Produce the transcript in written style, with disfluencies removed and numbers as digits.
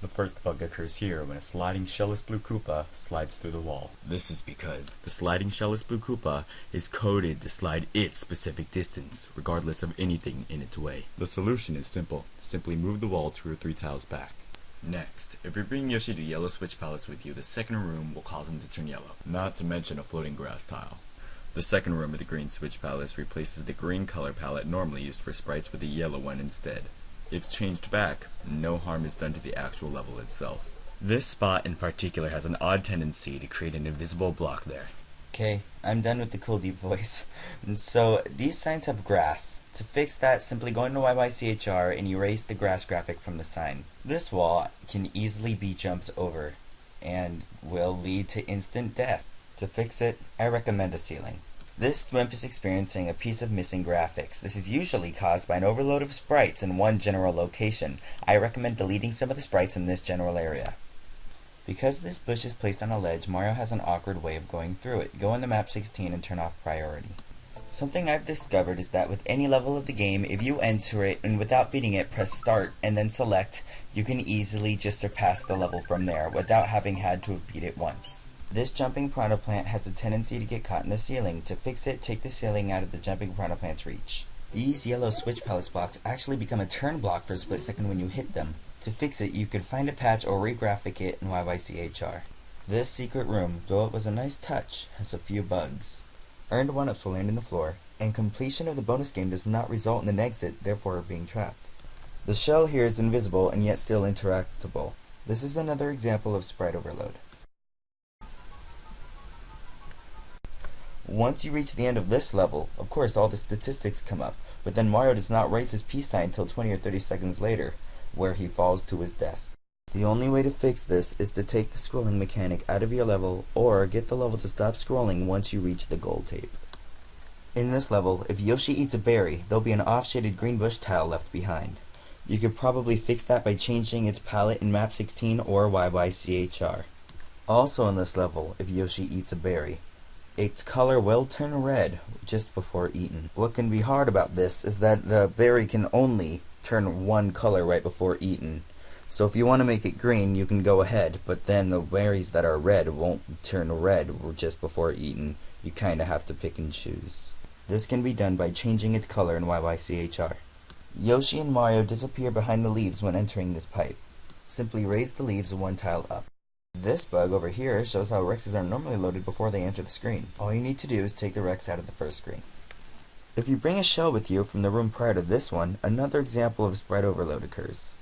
The first bug occurs here when a sliding shellless blue Koopa slides through the wall. This is because the sliding shellless blue Koopa is coded to slide its specific distance, regardless of anything in its way. The solution is simple. Simply move the wall 2 or 3 tiles back. Next, if you bring Yoshi to yellow switch palettes with you, the second room will cause him to turn yellow, not to mention a floating grass tile. The second room of the green switch palettes replaces the green color palette normally used for sprites with a yellow one instead. If changed back, no harm is done to the actual level itself. This spot in particular has an odd tendency to create an invisible block there. Okay, I'm done with the cool deep voice. And so, these signs have grass. To fix that, simply go into YYCHR and erase the grass graphic from the sign. This wall can easily be jumped over and will lead to instant death. To fix it, I recommend a ceiling. This Thwimp is experiencing a piece of missing graphics. This is usually caused by an overload of sprites in one general location. I recommend deleting some of the sprites in this general area. Because this bush is placed on a ledge, Mario has an awkward way of going through it. Go into map 16 and turn off priority. Something I've discovered is that with any level of the game, if you enter it and without beating it, press start and then select, you can easily just surpass the level from there without having had to have beat it once. This jumping piranha plant has a tendency to get caught in the ceiling. To fix it, take the ceiling out of the jumping piranha plant's reach. These yellow switch palace blocks actually become a turn block for a split second when you hit them. To fix it, you could find a patch or re-graphic it in YYCHR. This secret room, though it was a nice touch, has a few bugs. Earned 1-ups for landing the floor, and completion of the bonus game does not result in an exit, therefore being trapped. The shell here is invisible and yet still interactable. This is another example of sprite overload. Once you reach the end of this level, of course all the statistics come up, but then Mario does not raise his peace sign until 20 or 30 seconds later, where he falls to his death. The only way to fix this is to take the scrolling mechanic out of your level, or get the level to stop scrolling once you reach the goal tape. In this level, if Yoshi eats a berry, there'll be an off-shaded green bush tile left behind. You could probably fix that by changing its palette in map 16 or YYCHR. Also in this level, if Yoshi eats a berry, its color will turn red just before eaten. What can be hard about this is that the berry can only turn one color right before eaten. So if you want to make it green, you can go ahead, but then the berries that are red won't turn red just before eaten. You kinda have to pick and choose. This can be done by changing its color in YYCHR. Yoshi and Mario disappear behind the leaves when entering this pipe. Simply raise the leaves one tile up. This bug over here shows how Rexes are normally loaded before they enter the screen. All you need to do is take the Rex out of the first screen. If you bring a shell with you from the room prior to this one, another example of sprite overload occurs.